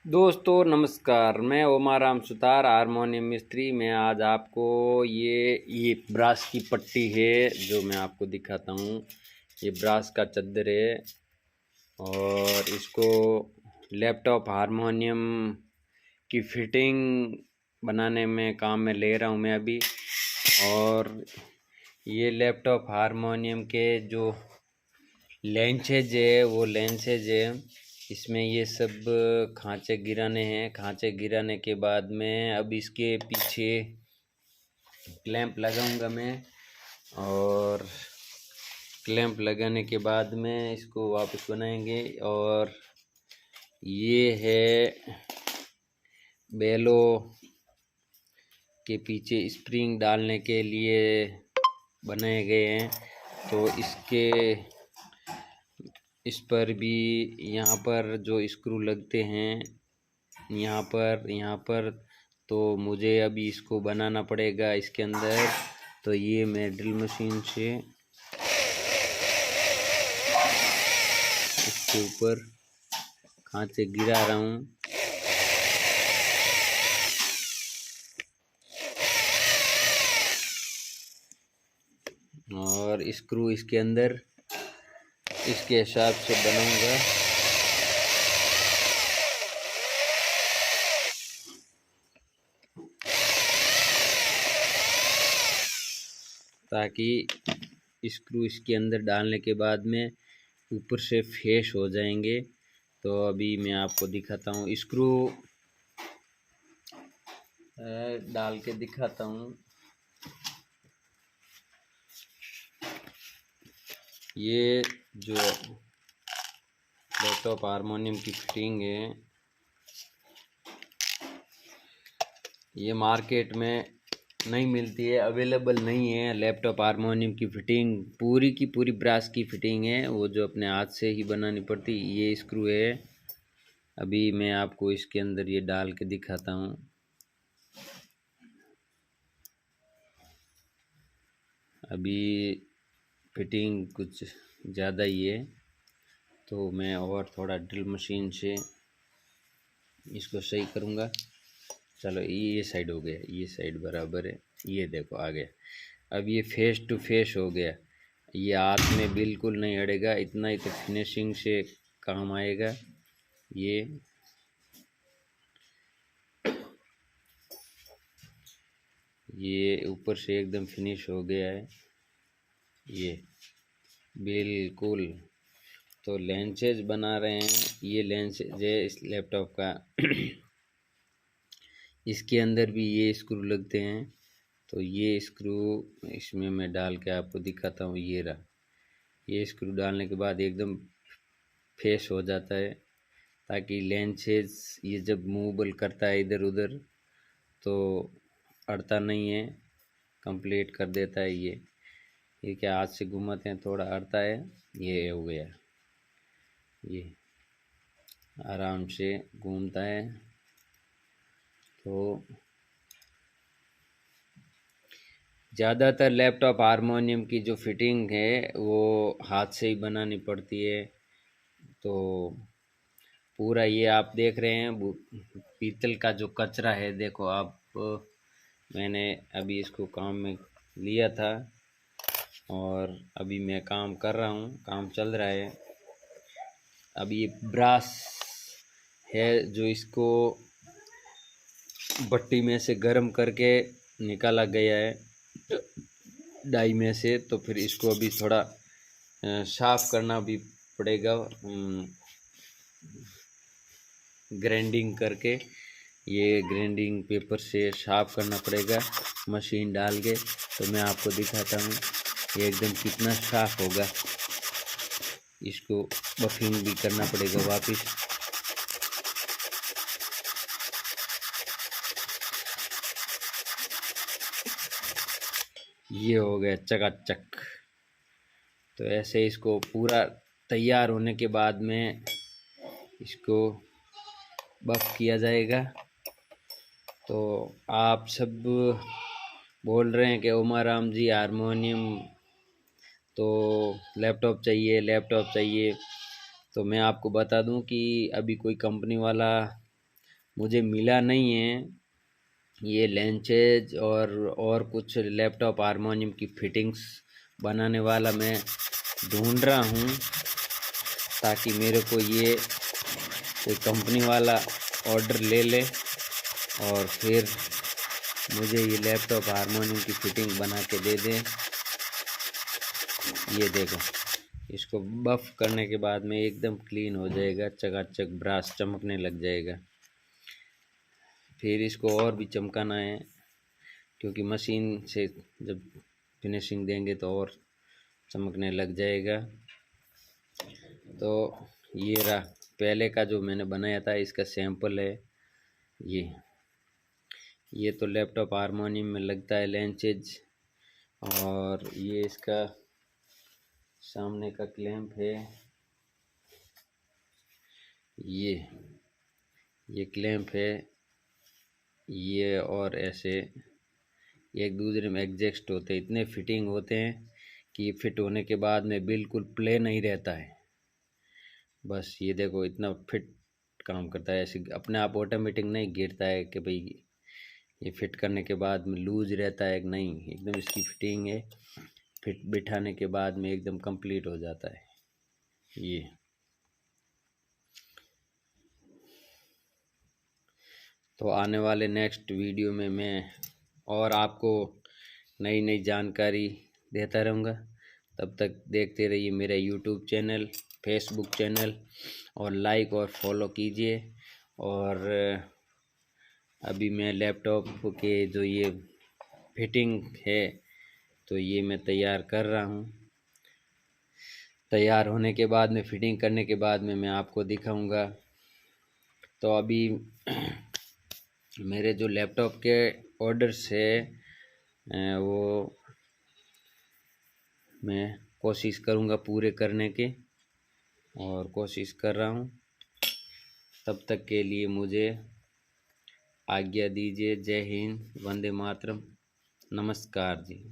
दोस्तों नमस्कार, मैं ओमाराम सुतार हारमोनियम मिस्त्री। मैं आज आपको ये ब्रास की पट्टी है जो मैं आपको दिखाता हूँ। ये ब्रास का चद्दर है और इसको लैपटॉप हारमोनियम की फिटिंग बनाने में काम में ले रहा हूँ मैं अभी। और ये लैपटॉप हारमोनियम के जो लेंसेज है वो लेंसेज है, इसमें ये सब खांचे गिराने हैं। खांचे गिराने के बाद में अब इसके पीछे क्लैंप लगाऊंगा मैं, और क्लैंप लगाने के बाद में इसको वापस बनाएंगे। और ये है बेलो के पीछे स्प्रिंग डालने के लिए बनाए गए हैं। तो इस पर भी यहाँ पर जो स्क्रू लगते हैं यहाँ पर तो मुझे अभी इसको बनाना पड़ेगा इसके अंदर। तो ये मैं ड्रिल मशीन से इसके ऊपर खांचे गिरा रहा हूँ। और स्क्रू इसके अंदर इसके हिसाब से बनाऊंगा। ताकि स्क्रू इसके अंदर डालने के बाद में ऊपर से फेस हो जाएंगे। तो अभी मैं आपको दिखाता हूँ, स्क्रू डाल के दिखाता हूँ। ये जो लैपटॉप हारमोनियम की फिटिंग है, ये मार्केट में नहीं मिलती है, अवेलेबल नहीं है। लैपटॉप हारमोनियम की फिटिंग पूरी की पूरी ब्रास की फिटिंग है, वो जो अपने हाथ से ही बनानी पड़ती। ये स्क्रू है, अभी मैं आपको इसके अंदर ये डाल के दिखाता हूँ। अभी फिटिंग कुछ ज़्यादा ही है, तो मैं और थोड़ा ड्रिल मशीन से इसको सही करूँगा। चलो ये साइड हो गया, ये साइड बराबर है, ये देखो आ गया। अब ये फेस टू फेस हो गया, ये हाथ में बिल्कुल नहीं अड़ेगा। इतना ही तो फिनिशिंग से काम आएगा। ये ऊपर से एकदम फिनिश हो गया है ये बिल्कुल। तो लेंसेज बना रहे हैं, ये लेंसेज है इस लैपटॉप का। इसके अंदर भी ये स्क्रू लगते हैं। तो ये स्क्रू इसमें मैं डाल के आपको दिखाता हूँ। ये रहा, ये स्क्रू डालने के बाद एकदम फेस हो जाता है, ताकि लेंसेज ये जब मूवेबल करता है इधर उधर तो अड़ता नहीं है, कंप्लीट कर देता है। ये क्या हाथ से घुमाते हैं थोड़ा अड़ता है, ये हो गया, ये आराम से घूमता है। तो ज़्यादातर लैपटॉप हारमोनियम की जो फिटिंग है वो हाथ से ही बनानी पड़ती है। तो पूरा ये आप देख रहे हैं पीतल का जो कचरा है, देखो आप, मैंने अभी इसको काम में लिया था और अभी मैं काम कर रहा हूँ, काम चल रहा है। अब ये ब्रास है जो इसको भट्टी में से गर्म करके निकाला गया है डाई में से। तो फिर इसको अभी थोड़ा साफ करना भी पड़ेगा, ग्राइंडिंग करके। ये ग्राइंडिंग पेपर से साफ करना पड़ेगा मशीन डाल के। तो मैं आपको दिखाता हूँ ये एकदम कितना साफ होगा। इसको बफिंग भी करना पड़ेगा वापस। ये हो गया चकाचक। तो ऐसे इसको पूरा तैयार होने के बाद में इसको बफ किया जाएगा। तो आप सब बोल रहे हैं कि ओमाराम जी हारमोनियम तो लैपटॉप चाहिए, लैपटॉप चाहिए। तो मैं आपको बता दूं कि अभी कोई कंपनी वाला मुझे मिला नहीं है। ये लेंचेज और कुछ लैपटॉप हारमोनियम की फिटिंग्स बनाने वाला मैं ढूंढ रहा हूँ, ताकि मेरे को ये कोई कंपनी वाला ऑर्डर ले ले और फिर मुझे ये लैपटॉप हारमोनियम की फिटिंग बना के दे दे। ये देखो, इसको बफ करने के बाद में एकदम क्लीन हो जाएगा, चकाचक ब्रास चमकने लग जाएगा। फिर इसको और भी चमकाना है, क्योंकि मशीन से जब फिनिशिंग देंगे तो और चमकने लग जाएगा। तो ये रहा पहले का जो मैंने बनाया था, इसका सैंपल है ये तो लैपटॉप हारमोनियम में लगता है लेंचेज, और ये इसका सामने का क्लैंप है। ये क्लैंप है ये, और ऐसे एक दूसरे में एडजस्ट होते हैं। इतने फिटिंग होते हैं कि फिट होने के बाद में बिल्कुल प्लेन ही रहता है। बस ये देखो, इतना फिट काम करता है, ऐसे अपने आप ऑटोमेटिक नहीं गिरता है कि भाई ये फिट करने के बाद में लूज रहता है, नहीं, एकदम इसकी फिटिंग है, फिट बिठाने के बाद में एकदम कंप्लीट हो जाता है ये। तो आने वाले नेक्स्ट वीडियो में मैं और आपको नई नई जानकारी देता रहूँगा। तब तक देखते रहिए मेरा यूट्यूब चैनल, फेसबुक चैनल, और लाइक और फॉलो कीजिए। और अभी मैं लैपटॉप के जो ये फिटिंग है तो ये मैं तैयार कर रहा हूँ। तैयार होने के बाद में, फिटिंग करने के बाद में मैं आपको दिखाऊंगा। तो अभी मेरे जो लैपटॉप के ऑर्डर्स है वो मैं कोशिश करूंगा पूरे करने के, और कोशिश कर रहा हूं। तब तक के लिए मुझे आज्ञा दीजिए। जय हिंद, वंदे मातरम, नमस्कार जी।